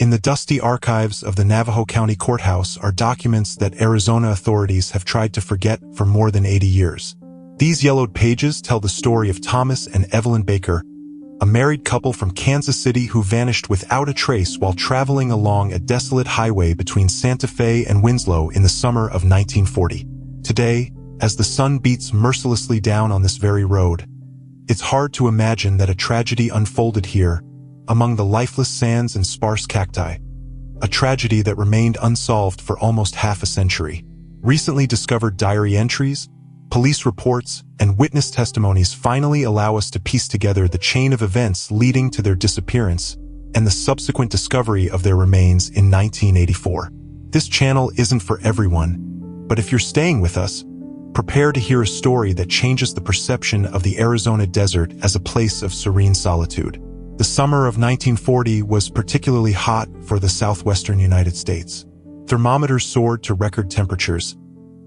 In the dusty archives of the Navajo County Courthouse are documents that Arizona authorities have tried to forget for more than 80 years. These yellowed pages tell the story of Thomas and Evelyn Baker, a married couple from Kansas City who vanished without a trace while traveling along a desolate highway between Santa Fe and Winslow in the summer of 1940. Today, as the sun beats mercilessly down on this very road, it's hard to imagine that a tragedy unfolded here, among the lifeless sands and sparse cacti, a tragedy that remained unsolved for almost half a century. Recently discovered diary entries, police reports, and witness testimonies finally allow us to piece together the chain of events leading to their disappearance and the subsequent discovery of their remains in 1984. This channel isn't for everyone, but if you're staying with us, prepare to hear a story that changes the perception of the Arizona desert as a place of serene solitude. The summer of 1940 was particularly hot for the southwestern United States. Thermometers soared to record temperatures,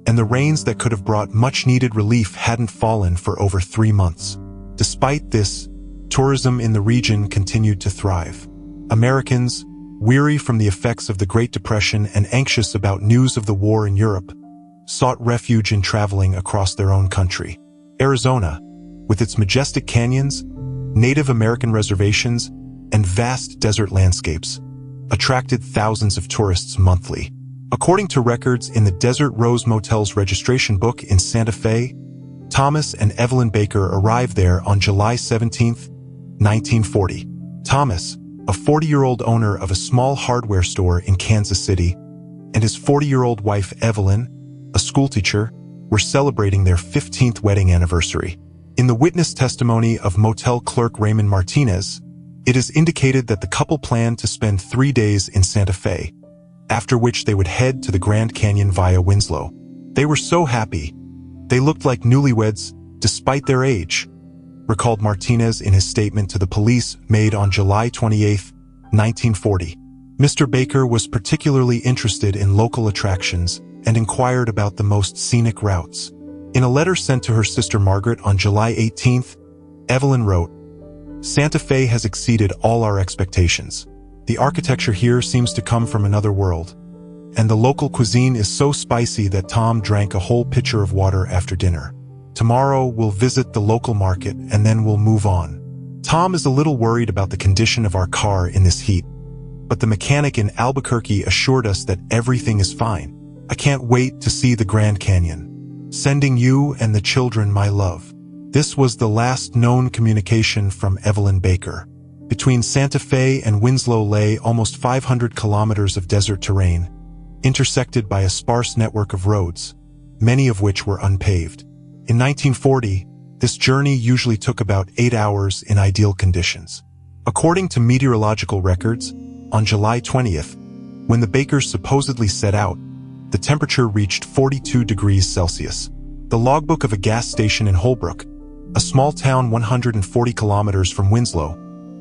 and the rains that could have brought much-needed relief hadn't fallen for over 3 months. Despite this, tourism in the region continued to thrive. Americans, weary from the effects of the Great Depression and anxious about news of the war in Europe, sought refuge in traveling across their own country. Arizona, with its majestic canyons, Native American reservations, and vast desert landscapes, attracted thousands of tourists monthly. According to records in the Desert Rose Motel's registration book in Santa Fe, Thomas and Evelyn Baker arrived there on July 17, 1940. Thomas, a 40-year-old owner of a small hardware store in Kansas City, and his 40-year-old wife Evelyn, a schoolteacher, were celebrating their 15th wedding anniversary. In the witness testimony of motel clerk Raymond Martinez, it is indicated that the couple planned to spend 3 days in Santa Fe, after which they would head to the Grand Canyon via Winslow. They were so happy. They looked like newlyweds, despite their age, recalled Martinez in his statement to the police made on July 28, 1940. Mr. Baker was particularly interested in local attractions and inquired about the most scenic routes. In a letter sent to her sister Margaret on July 18th, Evelyn wrote, "Santa Fe has exceeded all our expectations. The architecture here seems to come from another world, and the local cuisine is so spicy that Tom drank a whole pitcher of water after dinner. Tomorrow we'll visit the local market and then we'll move on. Tom is a little worried about the condition of our car in this heat, but the mechanic in Albuquerque assured us that everything is fine. I can't wait to see the Grand Canyon. Sending you and the children my love." This was the last known communication from Evelyn Baker. Between Santa Fe and Winslow lay almost 500 kilometers of desert terrain, intersected by a sparse network of roads, many of which were unpaved. In 1940, this journey usually took about 8 hours in ideal conditions. According to meteorological records, on July 20th, when the Bakers supposedly set out, the temperature reached 42 degrees Celsius. The logbook of a gas station in Holbrook, a small town 140 kilometers from Winslow,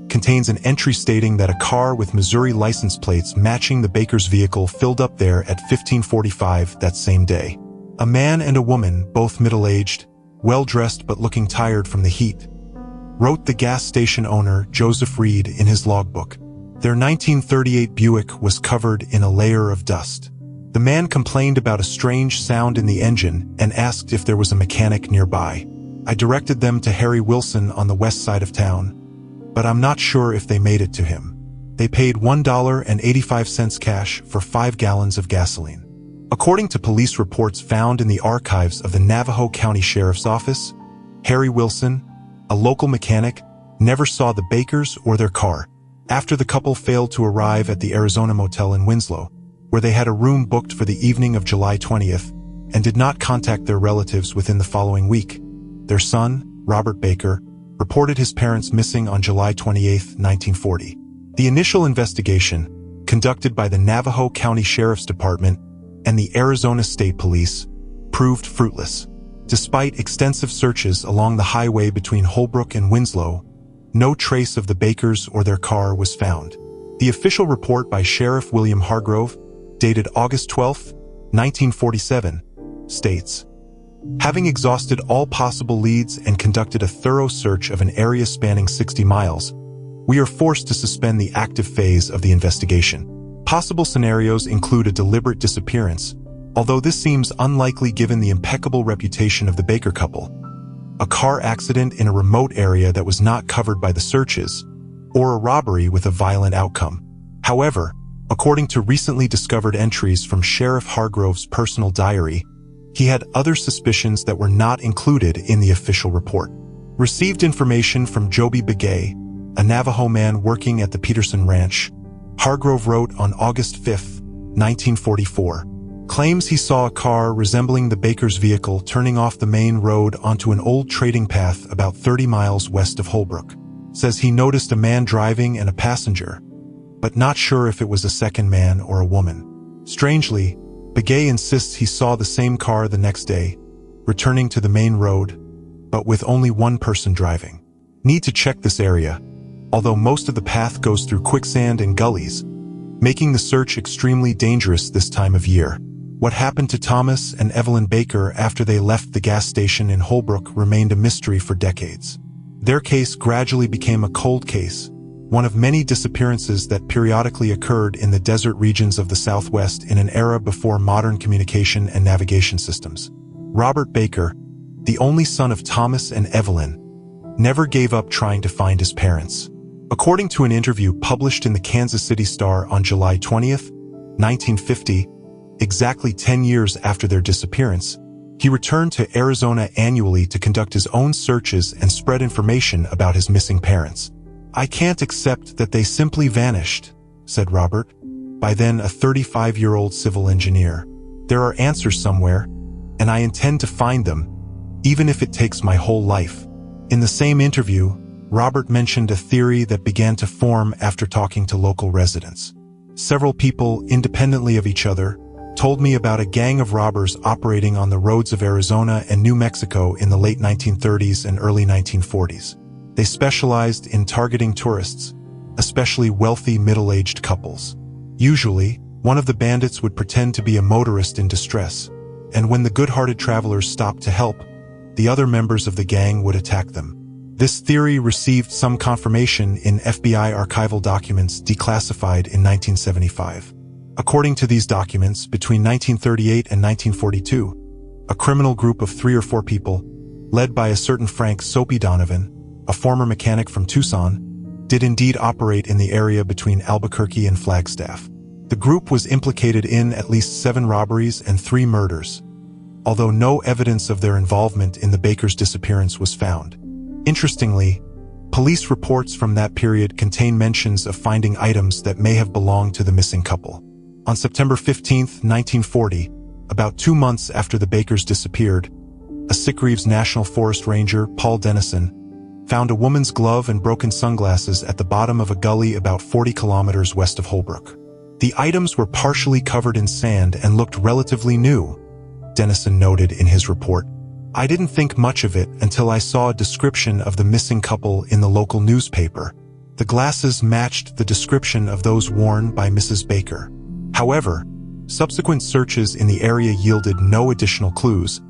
contains an entry stating that a car with Missouri license plates matching the Baker's vehicle filled up there at 15:45 that same day. A man and a woman, both middle-aged, well-dressed but looking tired from the heat, wrote the gas station owner, Joseph Reed, in his logbook. Their 1938 Buick was covered in a layer of dust. The man complained about a strange sound in the engine and asked if there was a mechanic nearby. I directed them to Harry Wilson on the west side of town, but I'm not sure if they made it to him. They paid $1.85 cash for 5 gallons of gasoline. According to police reports found in the archives of the Navajo County Sheriff's Office, Harry Wilson, a local mechanic, never saw the Bakers or their car after the couple failed to arrive at the Arizona Motel in Winslow, where they had a room booked for the evening of July 20th, and did not contact their relatives within the following week. Their son, Robert Baker, reported his parents missing on July 28, 1940. The initial investigation, conducted by the Navajo County Sheriff's Department and the Arizona State Police, proved fruitless. Despite extensive searches along the highway between Holbrook and Winslow, no trace of the Bakers or their car was found. The official report by Sheriff William Hargrove, dated August 12, 1947, states, "Having exhausted all possible leads and conducted a thorough search of an area spanning 60 miles, we are forced to suspend the active phase of the investigation. Possible scenarios include a deliberate disappearance, although this seems unlikely given the impeccable reputation of the Baker couple, a car accident in a remote area that was not covered by the searches, or a robbery with a violent outcome. However, according to recently discovered entries from Sheriff Hargrove's personal diary, he had other suspicions that were not included in the official report. Received information from Joby Begay, a Navajo man working at the Peterson Ranch, Hargrove wrote on August 5, 1944, claims he saw a car resembling the Baker's vehicle turning off the main road onto an old trading path about 30 miles west of Holbrook. Says he noticed a man driving and a passenger, but not sure if it was a second man or a woman. Strangely, Begay insists he saw the same car the next day, returning to the main road, but with only one person driving. Need to check this area, although most of the path goes through quicksand and gullies, making the search extremely dangerous this time of year. What happened to Thomas and Evelyn Baker after they left the gas station in Holbrook remained a mystery for decades. Their case gradually became a cold case, one of many disappearances that periodically occurred in the desert regions of the Southwest in an era before modern communication and navigation systems. Robert Baker, the only son of Thomas and Evelyn, never gave up trying to find his parents. According to an interview published in the Kansas City Star on July 20, 1950, exactly 10 years after their disappearance, he returned to Arizona annually to conduct his own searches and spread information about his missing parents. "I can't accept that they simply vanished," said Robert, by then a 35-year-old civil engineer. "There are answers somewhere, and I intend to find them, even if it takes my whole life." In the same interview, Robert mentioned a theory that began to form after talking to local residents. "Several people, independently of each other, told me about a gang of robbers operating on the roads of Arizona and New Mexico in the late 1930s and early 1940s. They specialized in targeting tourists, especially wealthy middle-aged couples. Usually, one of the bandits would pretend to be a motorist in distress, and when the good-hearted travelers stopped to help, the other members of the gang would attack them. This theory received some confirmation in FBI archival documents declassified in 1975. According to these documents, between 1938 and 1942, a criminal group of 3 or 4 people, led by a certain Frank Soapy Donovan, a former mechanic from Tucson, did indeed operate in the area between Albuquerque and Flagstaff. The group was implicated in at least 7 robberies and 3 murders, although no evidence of their involvement in the Baker's disappearance was found. Interestingly, police reports from that period contain mentions of finding items that may have belonged to the missing couple. On September 15, 1940, about 2 months after the Bakers disappeared, a Sitgreaves National Forest ranger, Paul Dennison, found a woman's glove and broken sunglasses at the bottom of a gully about 40 kilometers west of Holbrook. The items were partially covered in sand and looked relatively new, Dennison noted in his report. "I didn't think much of it until I saw a description of the missing couple in the local newspaper. The glasses matched the description of those worn by Mrs. Baker. However, subsequent searches in the area yielded no additional clues,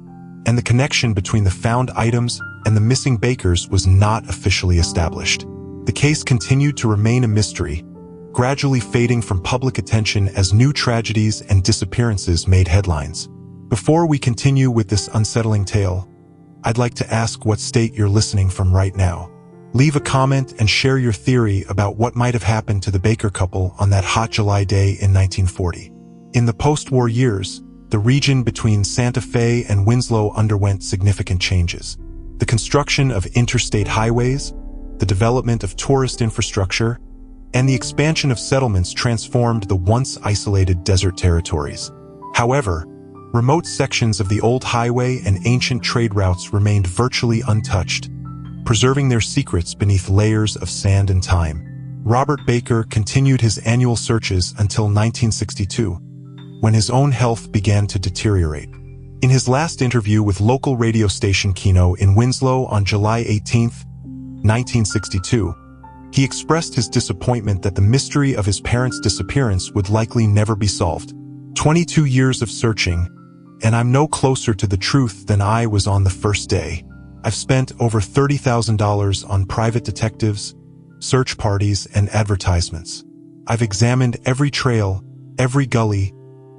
and the connection between the found items and the missing Bakers was not officially established. The case continued to remain a mystery, gradually fading from public attention as new tragedies and disappearances made headlines. Before we continue with this unsettling tale, I'd like to ask what state you're listening from right now. Leave a comment and share your theory about what might have happened to the Baker couple on that hot July day in 1940. In the post-war years, the region between Santa Fe and Winslow underwent significant changes. The construction of interstate highways, the development of tourist infrastructure, and the expansion of settlements transformed the once isolated desert territories. However, remote sections of the old highway and ancient trade routes remained virtually untouched, preserving their secrets beneath layers of sand and time. Robert Baker continued his annual searches until 1962, when his own health began to deteriorate. In his last interview with local radio station Kino in Winslow on July 18, 1962, he expressed his disappointment that the mystery of his parents' disappearance would likely never be solved. 22 years of searching, and I'm no closer to the truth than I was on the first day. I've spent over $30,000 on private detectives, search parties, and advertisements. I've examined every trail, every gully,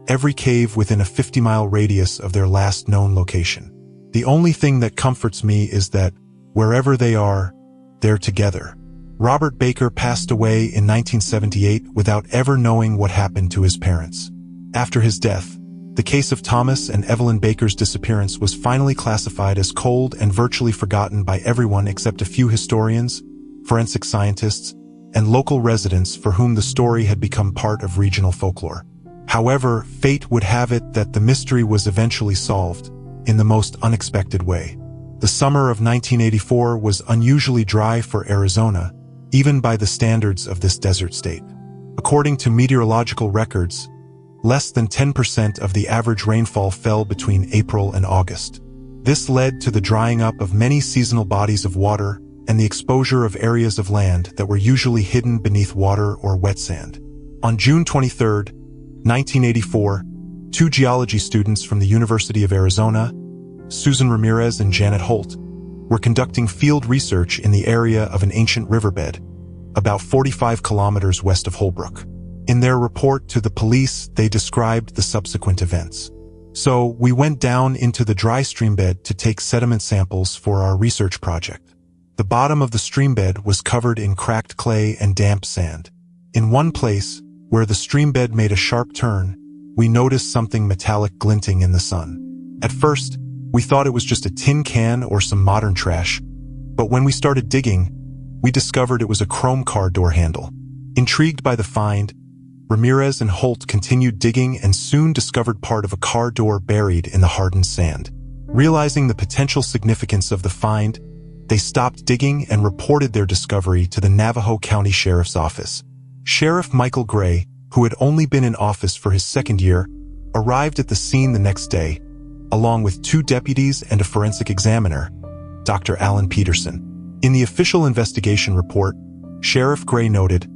every cave within a 50-mile radius of their last known location. The only thing that comforts me is that, wherever they are, they're together. Robert Baker passed away in 1978 without ever knowing what happened to his parents. After his death, the case of Thomas and Evelyn Baker's disappearance was finally classified as cold and virtually forgotten by everyone except a few historians, forensic scientists, and local residents for whom the story had become part of regional folklore. However, fate would have it that the mystery was eventually solved, in the most unexpected way. The summer of 1984 was unusually dry for Arizona, even by the standards of this desert state. According to meteorological records, less than 10% of the average rainfall fell between April and August. This led to the drying up of many seasonal bodies of water and the exposure of areas of land that were usually hidden beneath water or wet sand. On June 23, 1984, two geology students from the University of Arizona, Susan Ramirez and Janet Holt, were conducting field research in the area of an ancient riverbed, about 45 kilometers west of Holbrook. In their report to the police, they described the subsequent events. So, we went down into the dry streambed to take sediment samples for our research project. The bottom of the streambed was covered in cracked clay and damp sand. In one place, where the streambed made a sharp turn, we noticed something metallic glinting in the sun. At first, we thought it was just a tin can or some modern trash, but when we started digging, we discovered it was a chrome car door handle. Intrigued by the find, Ramirez and Holt continued digging and soon discovered part of a car door buried in the hardened sand. Realizing the potential significance of the find, they stopped digging and reported their discovery to the Navajo County Sheriff's Office. Sheriff Michael Gray, who had only been in office for his second year, arrived at the scene the next day, along with two deputies and a forensic examiner, Dr. Alan Peterson. In the official investigation report, Sheriff Gray noted,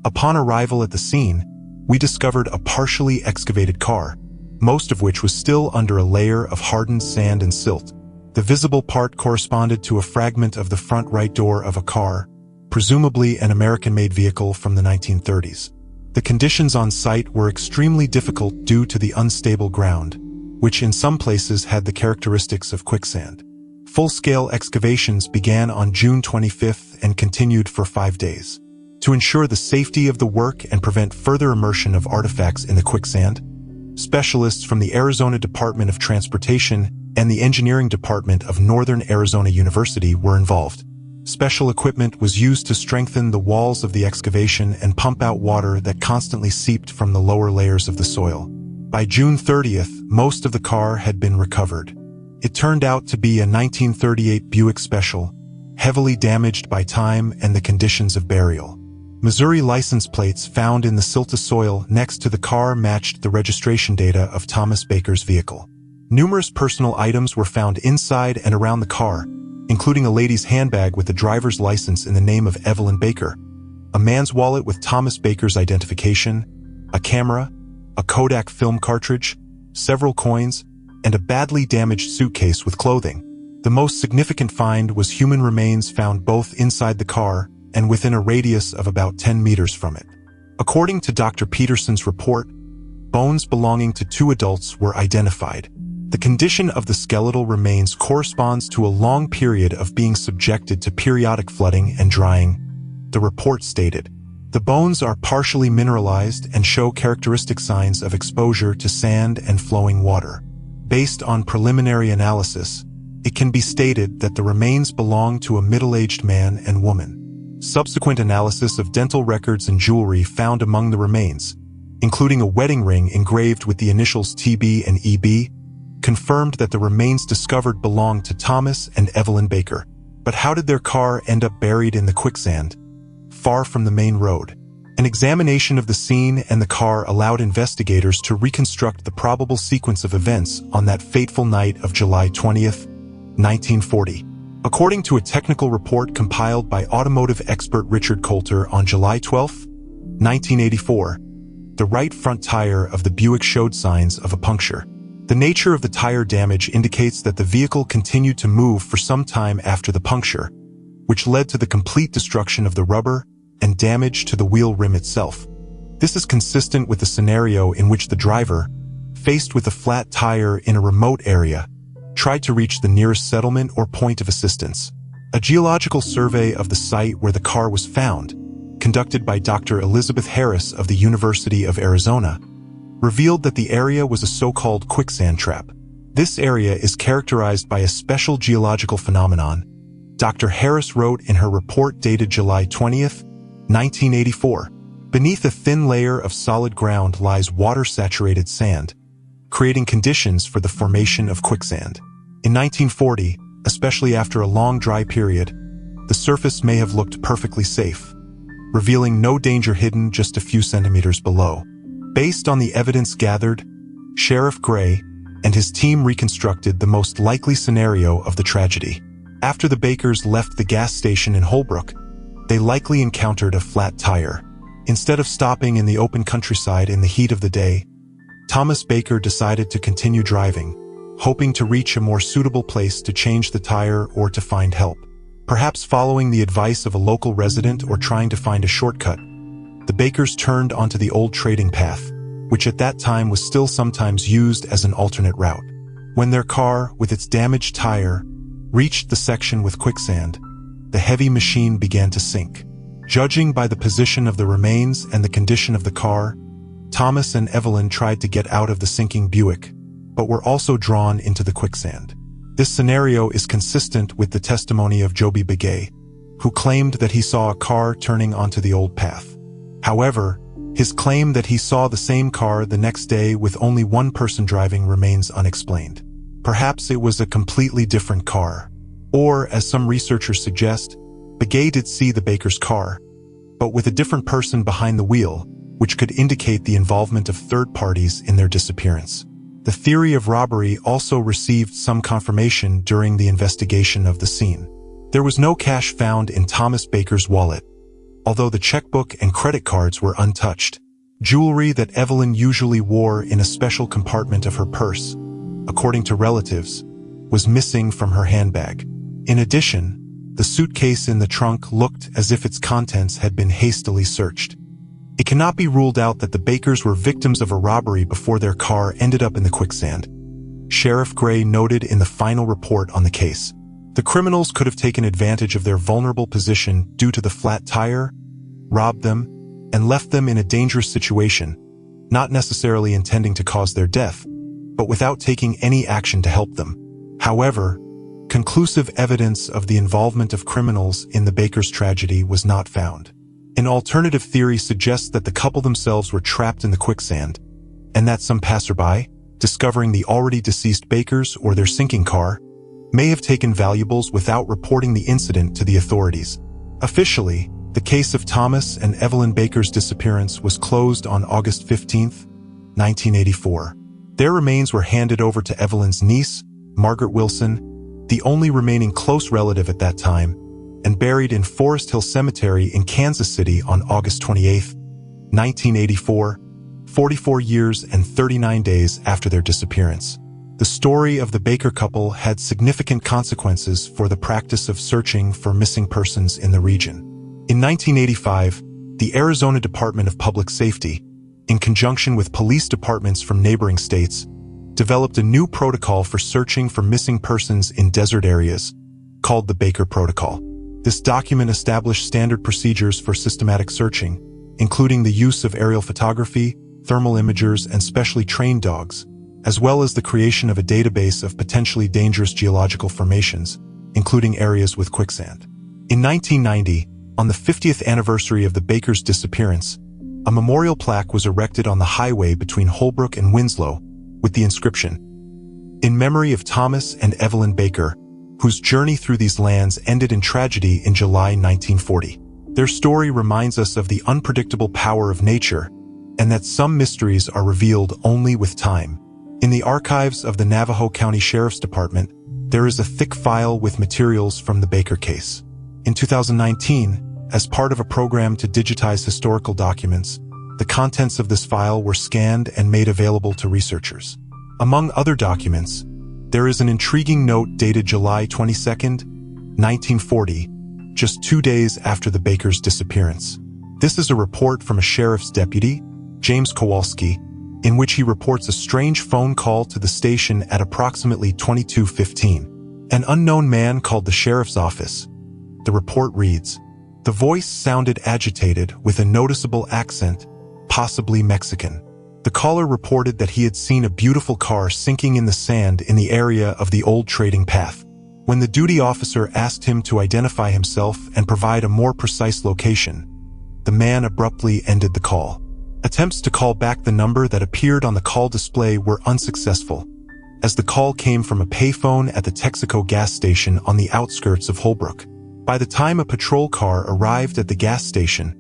"Upon arrival at the scene, we discovered a partially excavated car, most of which was still under a layer of hardened sand and silt. The visible part corresponded to a fragment of the front right door of a car, presumably an American-made vehicle from the 1930s. The conditions on site were extremely difficult due to the unstable ground, which in some places had the characteristics of quicksand. Full-scale excavations began on June 25th and continued for 5 days. To ensure the safety of the work and prevent further immersion of artifacts in the quicksand, specialists from the Arizona Department of Transportation and the Engineering Department of Northern Arizona University were involved. Special equipment was used to strengthen the walls of the excavation and pump out water that constantly seeped from the lower layers of the soil. By June 30th, most of the car had been recovered. It turned out to be a 1938 Buick Special, heavily damaged by time and the conditions of burial. Missouri license plates found in the silty soil next to the car matched the registration data of Thomas Baker's vehicle. Numerous personal items were found inside and around the car, including a lady's handbag with the driver's license in the name of Evelyn Baker, a man's wallet with Thomas Baker's identification, a camera, a Kodak film cartridge, several coins, and a badly damaged suitcase with clothing. The most significant find was human remains found both inside the car and within a radius of about 10 meters from it. According to Dr. Peterson's report, bones belonging to 2 adults were identified. The condition of the skeletal remains corresponds to a long period of being subjected to periodic flooding and drying, the report stated. The bones are partially mineralized and show characteristic signs of exposure to sand and flowing water. Based on preliminary analysis, it can be stated that the remains belong to a middle-aged man and woman. Subsequent analysis of dental records and jewelry found among the remains, including a wedding ring engraved with the initials TB and EB, confirmed that the remains discovered belonged to Thomas and Evelyn Baker. But how did their car end up buried in the quicksand, far from the main road? An examination of the scene and the car allowed investigators to reconstruct the probable sequence of events on that fateful night of July 20th, 1940. According to a technical report compiled by automotive expert Richard Coulter on July 12, 1984, the right front tire of the Buick showed signs of a puncture. The nature of the tire damage indicates that the vehicle continued to move for some time after the puncture, which led to the complete destruction of the rubber and damage to the wheel rim itself. This is consistent with the scenario in which the driver, faced with a flat tire in a remote area, tried to reach the nearest settlement or point of assistance. A geological survey of the site where the car was found, conducted by Dr. Elizabeth Harris of the University of Arizona, revealed that the area was a so-called quicksand trap. This area is characterized by a special geological phenomenon. Dr. Harris wrote in her report dated July 20th, 1984, "Beneath a thin layer of solid ground lies water-saturated sand, creating conditions for the formation of quicksand. In 1940, especially after a long dry period, the surface may have looked perfectly safe, revealing no danger hidden just a few centimeters below." Based on the evidence gathered, Sheriff Gray and his team reconstructed the most likely scenario of the tragedy. After the Bakers left the gas station in Holbrook, they likely encountered a flat tire. Instead of stopping in the open countryside in the heat of the day, Thomas Baker decided to continue driving, hoping to reach a more suitable place to change the tire or to find help. Perhaps following the advice of a local resident or trying to find a shortcut, the Bakers turned onto the old trading path, which at that time was still sometimes used as an alternate route. When their car, with its damaged tire, reached the section with quicksand, the heavy machine began to sink. Judging by the position of the remains and the condition of the car, Thomas and Evelyn tried to get out of the sinking Buick, but were also drawn into the quicksand. This scenario is consistent with the testimony of Joby Begay, who claimed that he saw a car turning onto the old path. However, his claim that he saw the same car the next day with only one person driving remains unexplained. Perhaps it was a completely different car. Or, as some researchers suggest, Begay did see the Bakers' car, but with a different person behind the wheel, which could indicate the involvement of third parties in their disappearance. The theory of robbery also received some confirmation during the investigation of the scene. There was no cash found in Thomas Baker's wallet, although the checkbook and credit cards were untouched. Jewelry that Evelyn usually wore in a special compartment of her purse, according to relatives, was missing from her handbag. In addition, the suitcase in the trunk looked as if its contents had been hastily searched. It cannot be ruled out that the Bakers were victims of a robbery before their car ended up in the quicksand. Sheriff Gray noted in the final report on the case, the criminals could have taken advantage of their vulnerable position due to the flat tire, robbed them, and left them in a dangerous situation, not necessarily intending to cause their death, but without taking any action to help them. However, conclusive evidence of the involvement of criminals in the Bakers' tragedy was not found. An alternative theory suggests that the couple themselves were trapped in the quicksand, and that some passerby, discovering the already deceased Bakers or their sinking car, may have taken valuables without reporting the incident to the authorities. Officially, the case of Thomas and Evelyn Baker's disappearance was closed on August 15, 1984. Their remains were handed over to Evelyn's niece, Margaret Wilson, the only remaining close relative at that time, and buried in Forest Hill Cemetery in Kansas City on August 28, 1984, 44 years and 39 days after their disappearance. The story of the Baker couple had significant consequences for the practice of searching for missing persons in the region. In 1985, the Arizona Department of Public Safety, in conjunction with police departments from neighboring states, developed a new protocol for searching for missing persons in desert areas, called the Baker Protocol. This document established standard procedures for systematic searching, including the use of aerial photography, thermal imagers, and specially trained dogs, as well as the creation of a database of potentially dangerous geological formations, including areas with quicksand. In 1990, on the 50th anniversary of the Bakers' disappearance, a memorial plaque was erected on the highway between Holbrook and Winslow with the inscription, "In memory of Thomas and Evelyn Baker, whose journey through these lands ended in tragedy in July 1940. Their story reminds us of the unpredictable power of nature, and that some mysteries are revealed only with time." In the archives of the Navajo County Sheriff's Department, there is a thick file with materials from the Baker case. In 2019, as part of a program to digitize historical documents, the contents of this file were scanned and made available to researchers. Among other documents, there is an intriguing note dated July 22, 1940, just 2 days after the Bakers' disappearance. This is a report from a sheriff's deputy, James Kowalski, in which he reports a strange phone call to the station at approximately 22:15. An unknown man called the sheriff's office. The report reads, "The voice sounded agitated with a noticeable accent, possibly Mexican. The caller reported that he had seen a beautiful car sinking in the sand in the area of the old trading path. When the duty officer asked him to identify himself and provide a more precise location, the man abruptly ended the call. Attempts to call back the number that appeared on the call display were unsuccessful, as the call came from a payphone at the Texaco gas station on the outskirts of Holbrook. By the time a patrol car arrived at the gas station,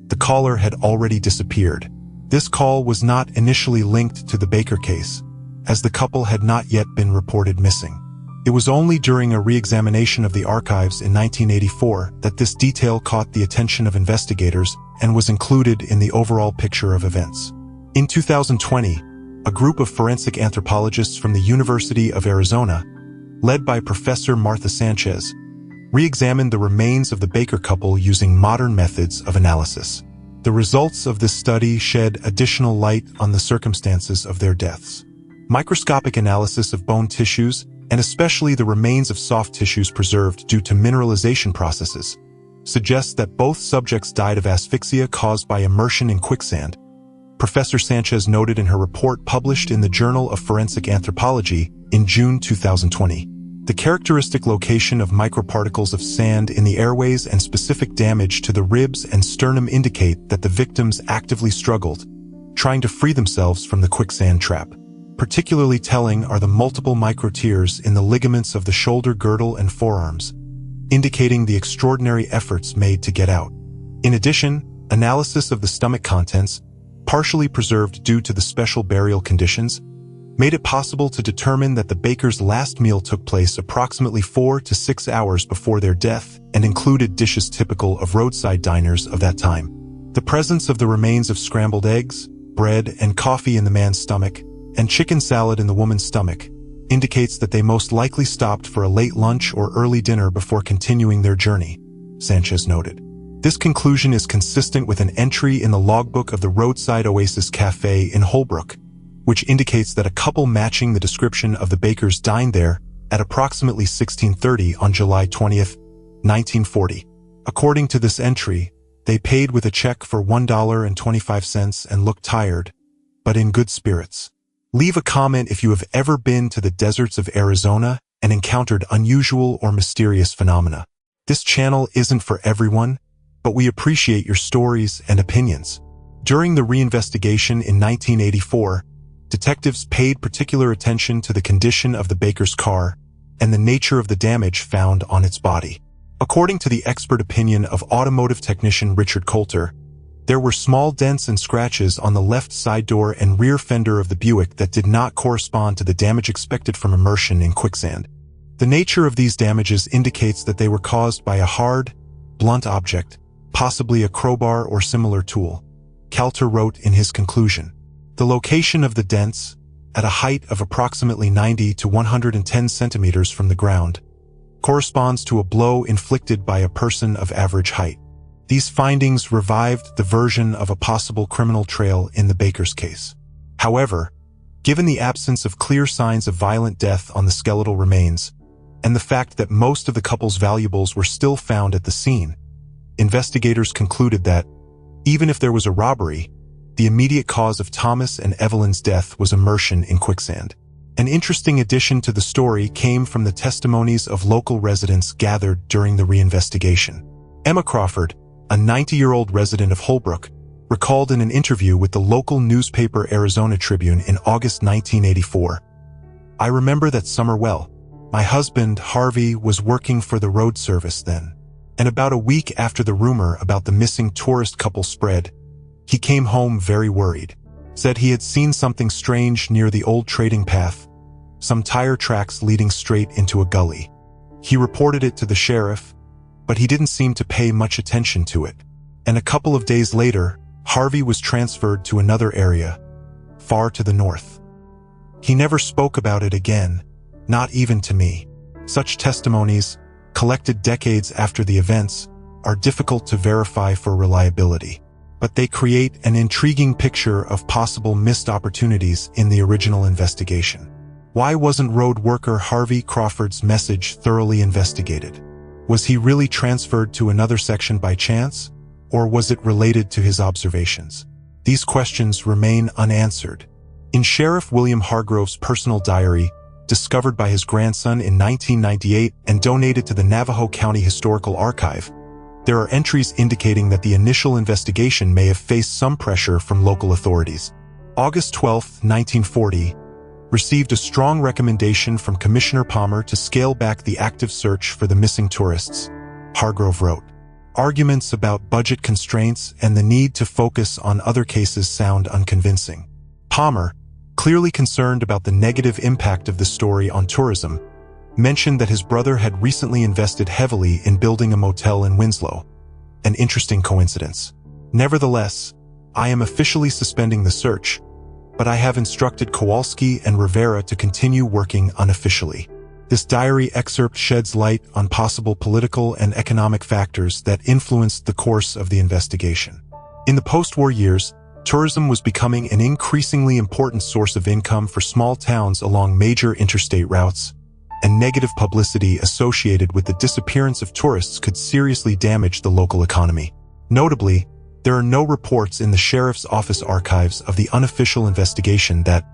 the caller had already disappeared. This call was not initially linked to the Baker case, as the couple had not yet been reported missing. It was only during a re-examination of the archives in 1984 that this detail caught the attention of investigators and was included in the overall picture of events. In 2020, a group of forensic anthropologists from the University of Arizona, led by Professor Martha Sanchez, re-examined the remains of the Baker couple using modern methods of analysis. The results of this study shed additional light on the circumstances of their deaths. Microscopic analysis of bone tissues, and especially the remains of soft tissues preserved due to mineralization processes, suggests that both subjects died of asphyxia caused by immersion in quicksand. Professor Sanchez noted in her report published in the Journal of Forensic Anthropology in June 2020. The characteristic location of microparticles of sand in the airways and specific damage to the ribs and sternum indicate that the victims actively struggled, trying to free themselves from the quicksand trap. Particularly telling are the multiple microtears in the ligaments of the shoulder girdle and forearms, indicating the extraordinary efforts made to get out. In addition, analysis of the stomach contents, partially preserved due to the special burial conditions, made it possible to determine that the Bakers' last meal took place approximately 4 to 6 hours before their death and included dishes typical of roadside diners of that time. The presence of the remains of scrambled eggs, bread, and coffee in the man's stomach, and chicken salad in the woman's stomach, indicates that they most likely stopped for a late lunch or early dinner before continuing their journey, Sanchez noted. This conclusion is consistent with an entry in the logbook of the Roadside Oasis Cafe in Holbrook, which indicates that a couple matching the description of the Bakers dined there at approximately 16:30 on July 20, 1940. According to this entry, they paid with a check for $1.25 and looked tired, but in good spirits. Leave a comment if you have ever been to the deserts of Arizona and encountered unusual or mysterious phenomena. This channel isn't for everyone, but we appreciate your stories and opinions. During the reinvestigation in 1984, detectives paid particular attention to the condition of the Baker's car and the nature of the damage found on its body. According to the expert opinion of automotive technician Richard Coulter, there were small dents and scratches on the left side door and rear fender of the Buick that did not correspond to the damage expected from immersion in quicksand. The nature of these damages indicates that they were caused by a hard, blunt object, possibly a crowbar or similar tool, Coulter wrote in his conclusion. The location of the dents, at a height of approximately 90 to 110 centimeters from the ground, corresponds to a blow inflicted by a person of average height. These findings revived the version of a possible criminal trail in the Bakers case. However, given the absence of clear signs of violent death on the skeletal remains, and the fact that most of the couple's valuables were still found at the scene, investigators concluded that, even if there was a robbery, the immediate cause of Thomas and Evelyn's death was immersion in quicksand. An interesting addition to the story came from the testimonies of local residents gathered during the reinvestigation. Emma Crawford, a 90-year-old resident of Holbrook, recalled in an interview with the local newspaper Arizona Tribune in August 1984, "I remember that summer well. My husband, Harvey, was working for the road service then, and about a week after the rumor about the missing tourist couple spread, he came home very worried. Said he had seen something strange near the old trading path, some tire tracks leading straight into a gully. He reported it to the sheriff, but he didn't seem to pay much attention to it. And a couple of days later, Harvey was transferred to another area, far to the north. He never spoke about it again, not even to me." Such testimonies, collected decades after the events, are difficult to verify for reliability. But they create an intriguing picture of possible missed opportunities in the original investigation. Why wasn't road worker Harvey Crawford's message thoroughly investigated? Was he really transferred to another section by chance, or was it related to his observations? These questions remain unanswered. In Sheriff William Hargrove's personal diary, discovered by his grandson in 1998 and donated to the Navajo County Historical Archive, there are entries indicating that the initial investigation may have faced some pressure from local authorities. August 12, 1940, received a strong recommendation from Commissioner Palmer to scale back the active search for the missing tourists. Hargrove wrote, "Arguments about budget constraints and the need to focus on other cases sound unconvincing." Palmer, clearly concerned about the negative impact of the story on tourism, mentioned that his brother had recently invested heavily in building a motel in Winslow. An interesting coincidence. Nevertheless, I am officially suspending the search, but I have instructed Kowalski and Rivera to continue working unofficially. This diary excerpt sheds light on possible political and economic factors that influenced the course of the investigation. In the post-war years, tourism was becoming an increasingly important source of income for small towns along major interstate routes, and negative publicity associated with the disappearance of tourists could seriously damage the local economy. Notably, there are no reports in the sheriff's office archives of the unofficial investigation that,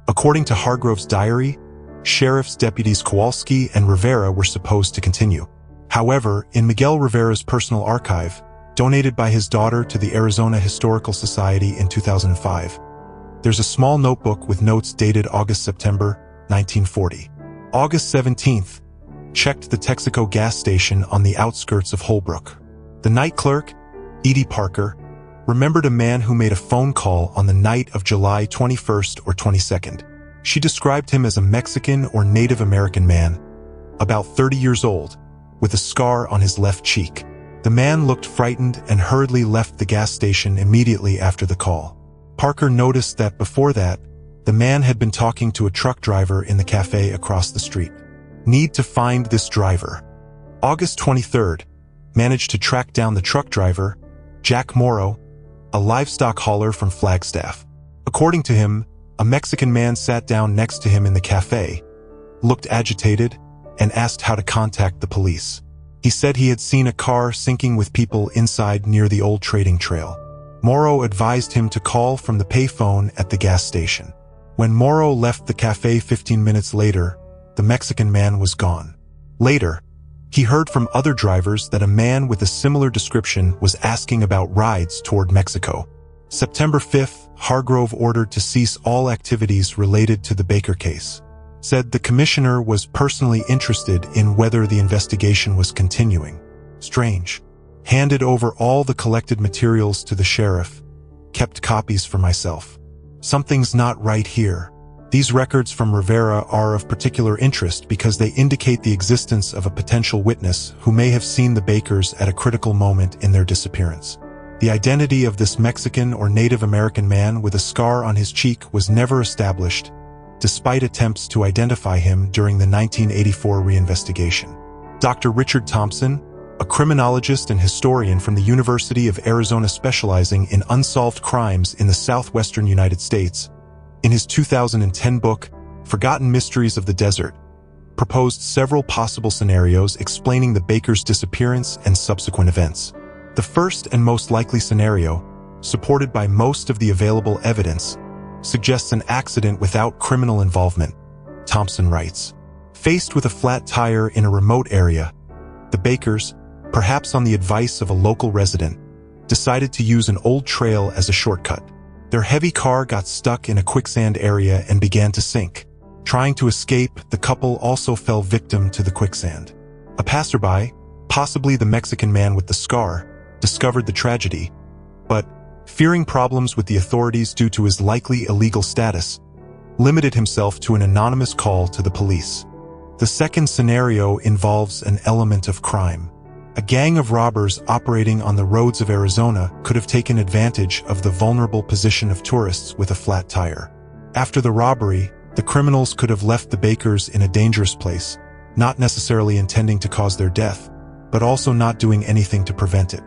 according to Hargrove's diary, sheriff's deputies Kowalski and Rivera were supposed to continue. However, in Miguel Rivera's personal archive, donated by his daughter to the Arizona Historical Society in 2005, there's a small notebook with notes dated August-September 1940. August 17th, checked the Texaco gas station on the outskirts of Holbrook. The night clerk, Edie Parker, remembered a man who made a phone call on the night of July 21st or 22nd. She described him as a Mexican or Native American man, about 30 years old, with a scar on his left cheek. The man looked frightened and hurriedly left the gas station immediately after the call. Parker noticed that before that, the man had been talking to a truck driver in the cafe across the street. Need to find this driver. August 23rd, managed to track down the truck driver, Jack Morrow, a livestock hauler from Flagstaff. According to him, a Mexican man sat down next to him in the cafe, looked agitated, and asked how to contact the police. He said he had seen a car sinking with people inside near the old trading trail. Morrow advised him to call from the payphone at the gas station. When Morrow left the cafe 15 minutes later, the Mexican man was gone. Later, he heard from other drivers that a man with a similar description was asking about rides toward Mexico. September 5th, Hargrove ordered to cease all activities related to the Baker case. Said the commissioner was personally interested in whether the investigation was continuing. Strange. Handed over all the collected materials to the sheriff. Kept copies for myself. Something's not right here. These records from Rivera are of particular interest because they indicate the existence of a potential witness who may have seen the Bakers at a critical moment in their disappearance. The identity of this Mexican or Native American man with a scar on his cheek was never established, despite attempts to identify him during the 1984 reinvestigation. Dr. Richard Thompson, a criminologist and historian from the University of Arizona specializing in unsolved crimes in the southwestern United States, in his 2010 book, Forgotten Mysteries of the Desert, proposed several possible scenarios explaining the Bakers' disappearance and subsequent events. The first and most likely scenario, supported by most of the available evidence, suggests an accident without criminal involvement, Thompson writes. Faced with a flat tire in a remote area, the Bakers, perhaps on the advice of a local resident, decided to use an old trail as a shortcut. Their heavy car got stuck in a quicksand area and began to sink. Trying to escape, the couple also fell victim to the quicksand. A passerby, possibly the Mexican man with the scar, discovered the tragedy, but, fearing problems with the authorities due to his likely illegal status, limited himself to an anonymous call to the police. The second scenario involves an element of crime. A gang of robbers operating on the roads of Arizona could have taken advantage of the vulnerable position of tourists with a flat tire. After the robbery, the criminals could have left the Bakers in a dangerous place, not necessarily intending to cause their death, but also not doing anything to prevent it.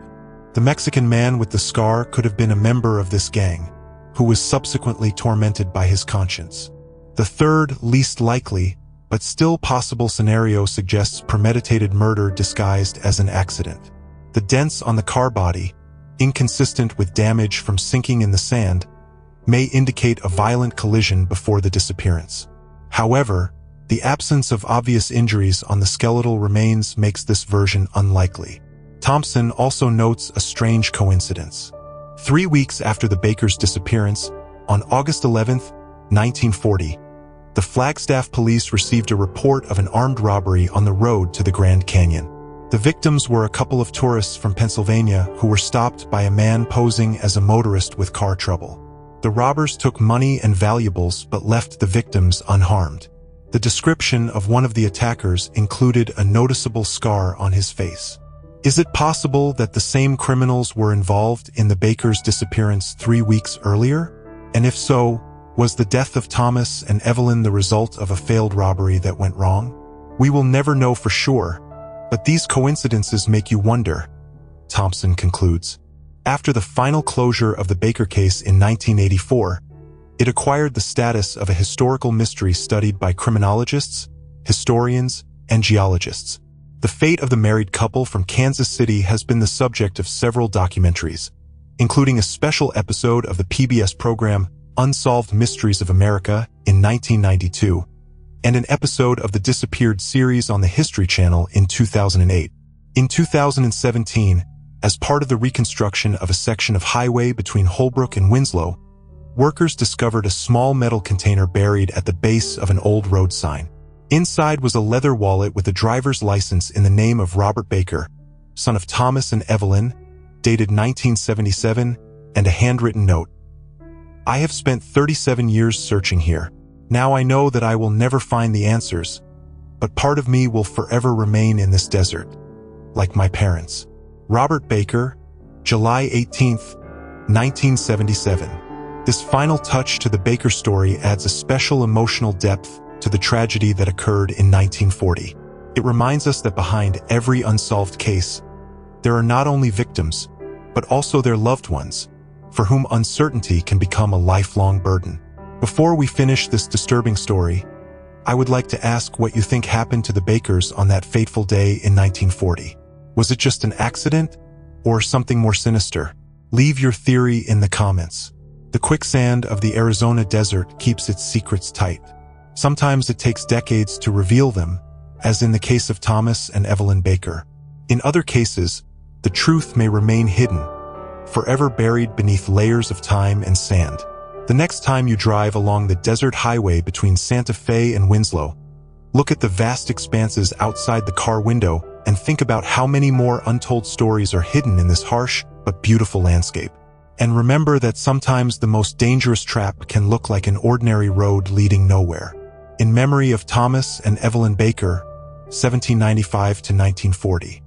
The Mexican man with the scar could have been a member of this gang, who was subsequently tormented by his conscience. The third, least likely, but still possible scenario suggests premeditated murder disguised as an accident. The dents on the car body, inconsistent with damage from sinking in the sand, may indicate a violent collision before the disappearance. However, the absence of obvious injuries on the skeletal remains makes this version unlikely. Thompson also notes a strange coincidence. 3 weeks after the Bakers' disappearance, on August 11, 1940, the Flagstaff police received a report of an armed robbery on the road to the Grand Canyon. The victims were a couple of tourists from Pennsylvania who were stopped by a man posing as a motorist with car trouble. The robbers took money and valuables but left the victims unharmed. The description of one of the attackers included a noticeable scar on his face. Is it possible that the same criminals were involved in the Bakers' disappearance 3 weeks earlier? And if so, was the death of Thomas and Evelyn the result of a failed robbery that went wrong? We will never know for sure, but these coincidences make you wonder, Thompson concludes. After the final closure of the Baker case in 1984, it acquired the status of a historical mystery studied by criminologists, historians, and geologists. The fate of the married couple from Kansas City has been the subject of several documentaries, including a special episode of the PBS program Unsolved Mysteries of America in 1992, and an episode of the Disappeared series on the History Channel in 2008. In 2017, as part of the reconstruction of a section of highway between Holbrook and Winslow, workers discovered a small metal container buried at the base of an old road sign. Inside was a leather wallet with a driver's license in the name of Robert Baker, son of Thomas and Evelyn, dated 1977, and a handwritten note. I have spent 37 years searching here. Now I know that I will never find the answers, but part of me will forever remain in this desert, like my parents. Robert Baker, July 18, 1977. This final touch to the Baker story adds a special emotional depth to the tragedy that occurred in 1940. It reminds us that behind every unsolved case, there are not only victims, but also their loved ones, for whom uncertainty can become a lifelong burden. Before we finish this disturbing story, I would like to ask what you think happened to the Bakers on that fateful day in 1940. Was it just an accident, or something more sinister? Leave your theory in the comments. The quicksand of the Arizona desert keeps its secrets tight. Sometimes it takes decades to reveal them, as in the case of Thomas and Evelyn Baker. In other cases, the truth may remain hidden, forever buried beneath layers of time and sand. The next time you drive along the desert highway between Santa Fe and Winslow, look at the vast expanses outside the car window and think about how many more untold stories are hidden in this harsh but beautiful landscape. And remember that sometimes the most dangerous trap can look like an ordinary road leading nowhere. In memory of Thomas and Evelyn Baker, 1795 to 1940.